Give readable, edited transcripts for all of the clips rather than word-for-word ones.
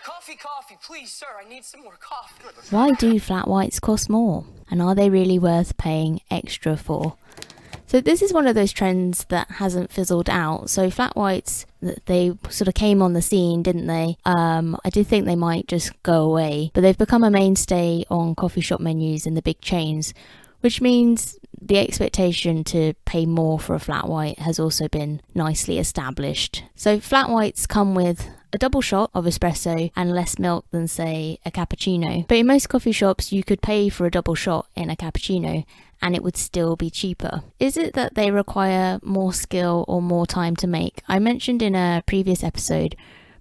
Coffee, please, sir. I need some more coffee. Why do flat whites cost more? And are they really worth paying extra for? So this is one of those trends that hasn't fizzled out. So flat whites, they sort of came on the scene, didn't they? I did think they might just go away, but they've become a mainstay on coffee shop menus in the big chains, which means the expectation to pay more for a flat white has also been nicely established. So flat whites come with a double shot of espresso and less milk than, say, a cappuccino. But in most coffee shops, you could pay for a double shot in a cappuccino and it would still be cheaper. Is it that they require more skill or more time to make? I mentioned in a previous episode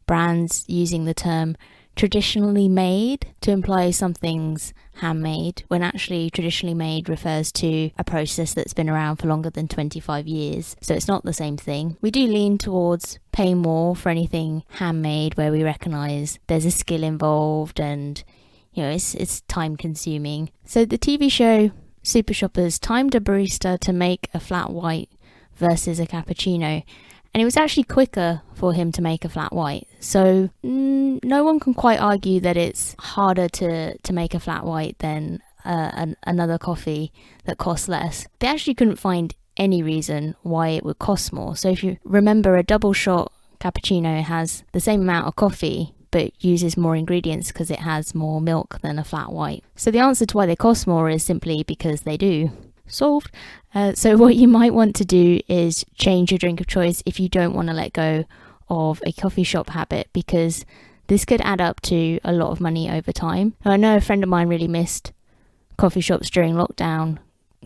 brands using the term traditionally made to imply something's handmade, when actually traditionally made refers to a process that's been around for longer than 25 years. So it's not the same thing. We do lean towards paying more for anything handmade where we recognise there's a skill involved and, you know, it's time consuming. So the TV show Super Shoppers timed a barista to make a flat white versus a cappuccino, and it was actually quicker for him to make a flat white. So no one can quite argue that it's harder to make a flat white than another coffee that costs less. They actually couldn't find any reason why it would cost more. So if you remember, a double shot cappuccino has the same amount of coffee but uses more ingredients because it has more milk than a flat white. So the answer to why they cost more is simply because they do. Solved. So what you might want to do is change your drink of choice if you don't want to let go of a coffee shop habit, because this could add up to a lot of money over time. Now, I know a friend of mine really missed coffee shops during lockdown.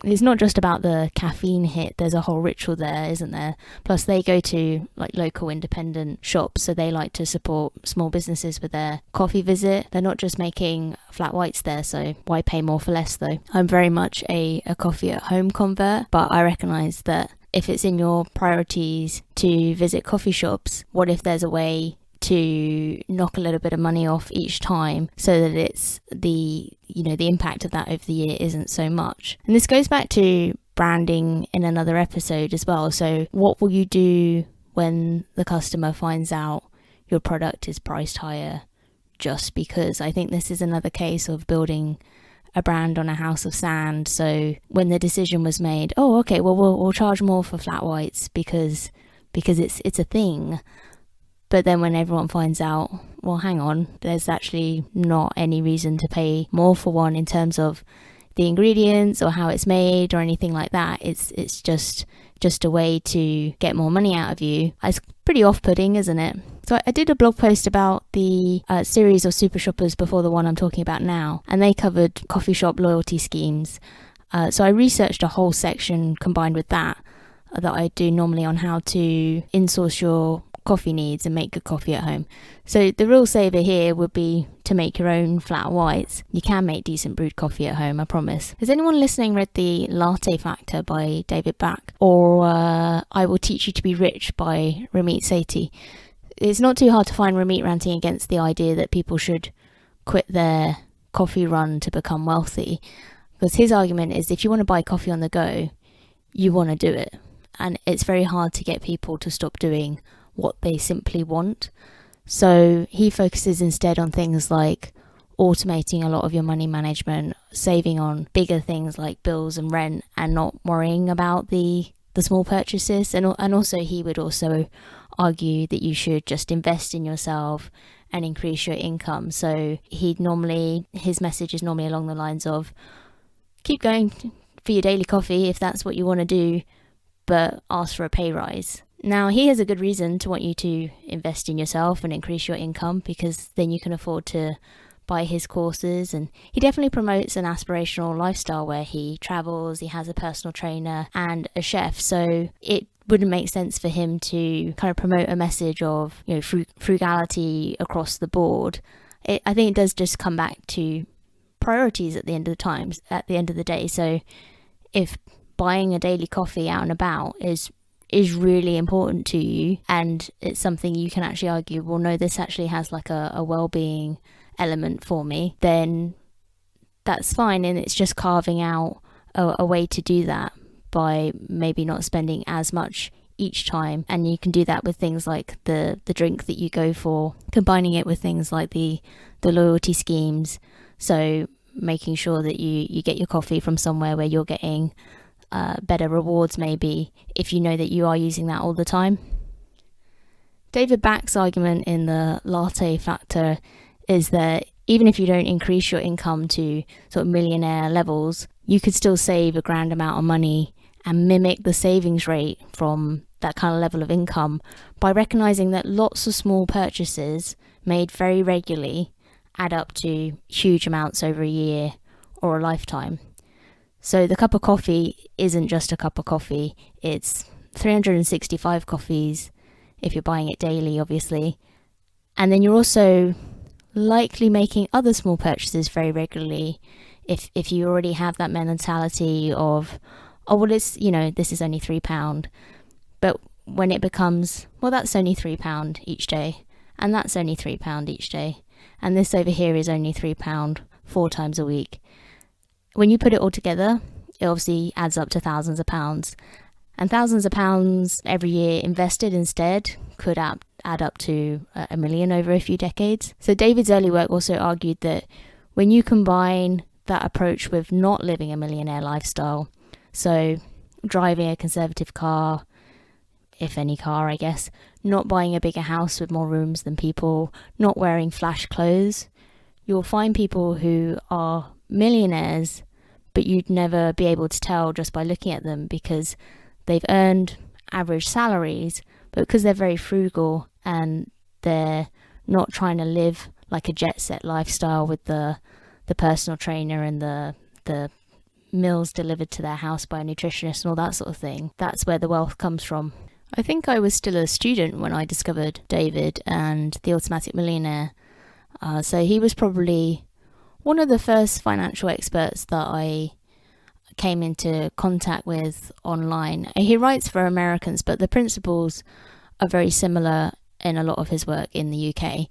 It's not just about the caffeine hit, there's a whole ritual there, isn't there? Plus they go to like local independent shops, so they like to support small businesses with their coffee visit. They're not just making flat whites there, so why pay more for less though? I'm very much a coffee at home convert, but I recognise that if it's in your priorities to visit coffee shops, what if there's a way to knock a little bit of money off each time so that it's the impact of that over the year isn't so much? And this goes back to branding in another episode as well. So what will you do when the customer finds out your product is priced higher just because? I think this is another case of building a brand on a house of sand. So when the decision was made, oh okay, well we'll charge more for flat whites because it's a thing. But then when everyone finds out, well, hang on, there's actually not any reason to pay more for one in terms of the ingredients or how it's made or anything like that. It's just a way to get more money out of you. It's pretty off-putting, isn't it? So I did a blog post about the series of Super Shoppers before the one I'm talking about now, and they covered coffee shop loyalty schemes. So I researched a whole section combined with that I do normally on how to insource your coffee needs and make good coffee at home. So the real saver here would be to make your own flat whites. You can make decent brewed coffee at home, I promise. Has anyone listening read the Latte Factor by David Bach, or I Will Teach You to Be Rich by Ramit Sethi? It's not too hard to find Ramit ranting against the idea that people should quit their coffee run to become wealthy, because his argument is if you want to buy coffee on the go, you want to do it, and it's very hard to get people to stop doing what they simply want. So he focuses instead on things like automating a lot of your money management, saving on bigger things like bills and rent, and not worrying about the small purchases. And also he would also argue that you should just invest in yourself and increase your income. So his message is normally along the lines of keep going for your daily coffee if that's what you want to do, but ask for a pay rise. Now, he has a good reason to want you to invest in yourself and increase your income, because then you can afford to buy his courses. And he definitely promotes an aspirational lifestyle where he travels, he has a personal trainer and a chef. So it wouldn't make sense for him to kind of promote a message of, you know, frugality across the board. I think it does just come back to priorities at the end of the day. So if buying a daily coffee out and about is really important to you, and it's something you can actually argue, well, no, this actually has like a well-being element for me, then that's fine. And it's just carving out a way to do that by maybe not spending as much each time. And you can do that with things like the drink that you go for, combining it with things like the loyalty schemes. So making sure that you get your coffee from somewhere where you're getting better rewards, maybe, if you know that you are using that all the time. David Bach's argument in the Latte Factor is that even if you don't increase your income to sort of millionaire levels, you could still save a grand amount of money and mimic the savings rate from that kind of level of income by recognizing that lots of small purchases made very regularly add up to huge amounts over a year or a lifetime. So the cup of coffee isn't just a cup of coffee, it's 365 coffees if you're buying it daily, obviously. And then you're also likely making other small purchases very regularly if you already have that mentality of, oh, well, it's, this is only £3. But when it becomes, well, that's only £3 each day, and that's only £3 each day, and this over here is only £3 4 times a week. When you put it all together, it obviously adds up to thousands of pounds. And thousands of pounds every year invested instead could add up to $1 million over a few decades. So David's early work also argued that when you combine that approach with not living a millionaire lifestyle, so driving a conservative car, if any car, I guess, not buying a bigger house with more rooms than people, not wearing flash clothes, you'll find people who are millionaires, but you'd never be able to tell just by looking at them, because they've earned average salaries, but because they're very frugal and they're not trying to live like a jet set lifestyle with the personal trainer and the meals delivered to their house by a nutritionist and all that sort of thing, that's where the wealth comes from. I think I was still a student when I discovered David and the Automatic Millionaire. So he was probably one of the first financial experts that I came into contact with online. He writes for Americans, but the principles are very similar in a lot of his work in the UK.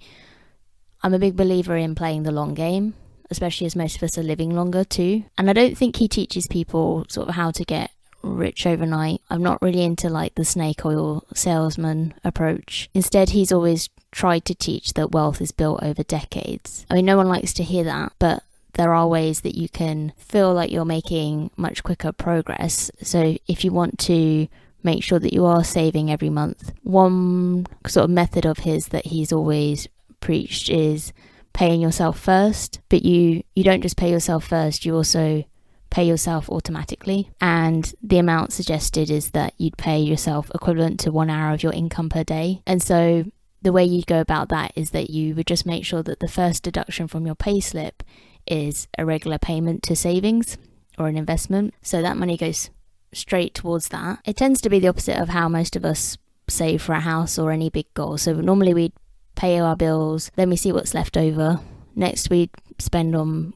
I'm a big believer in playing the long game, especially as most of us are living longer too. And I don't think he teaches people sort of how to get rich overnight. I'm not really into like the snake oil salesman approach. Instead, he's always tried to teach that wealth is built over decades. I mean, no one likes to hear that, but there are ways that you can feel like you're making much quicker progress. So if you want to make sure that you are saving every month, one sort of method of his that he's always preached is paying yourself first. But you don't just pay yourself first, you also pay yourself automatically. And the amount suggested is that you'd pay yourself equivalent to 1 hour of your income per day. And so the way you'd go about that is that you would just make sure that the first deduction from your payslip is a regular payment to savings or an investment. So that money goes straight towards that. It tends to be the opposite of how most of us save for a house or any big goal. So normally we'd pay our bills, then we see what's left over. Next we'd spend on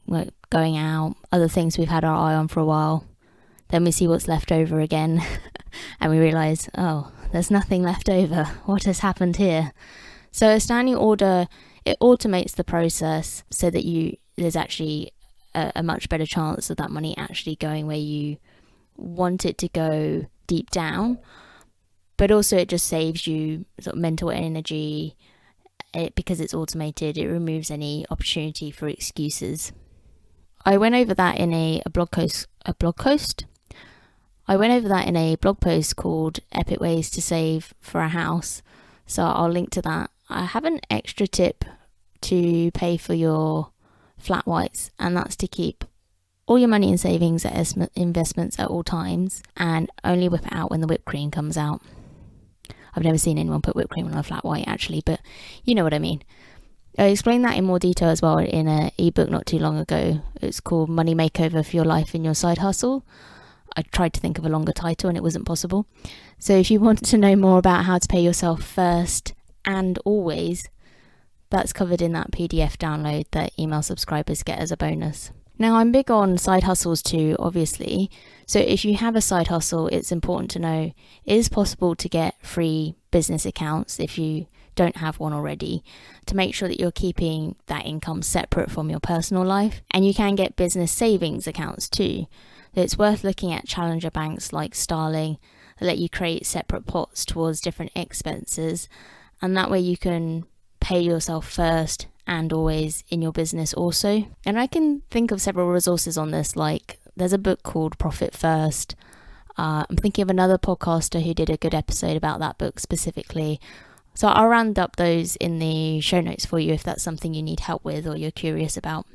going out, other things we've had our eye on for a while. Then we see what's left over again and we realise, oh, there's nothing left over. What has happened here? So a standing order, it automates the process so that there's actually a much better chance of that money actually going where you want it to go deep down. But also it just saves you sort of mental energy. Because it's automated, it removes any opportunity for excuses. I went over that in a blog post. I went over that in a blog post called Epic Ways to Save for a House. So I'll link to that. I have an extra tip to pay for your flat whites, and that's to keep all your money in savings at investments at all times and only whip it out when the whipped cream comes out. I've never seen anyone put whipped cream on a flat white actually, but you know what I mean. I explained that in more detail as well in an ebook not too long ago. It's called Money Makeover for Your Life and Your Side Hustle. I tried to think of a longer title and it wasn't possible. So if you want to know more about how to pay yourself first and always, that's covered in that PDF download that email subscribers get as a bonus. Now, I'm big on side hustles too, obviously. So if you have a side hustle, it's important to know it is possible to get free business accounts if you don't have one already, to make sure that you're keeping that income separate from your personal life. And you can get business savings accounts too. It's worth looking at challenger banks like Starling that let you create separate pots towards different expenses, and that way you can pay yourself first and always in your business also. And I can think of several resources on this, like there's a book called Profit First. I'm thinking of another podcaster who did a good episode about that book specifically. So I'll round up those in the show notes for you if that's something you need help with or you're curious about.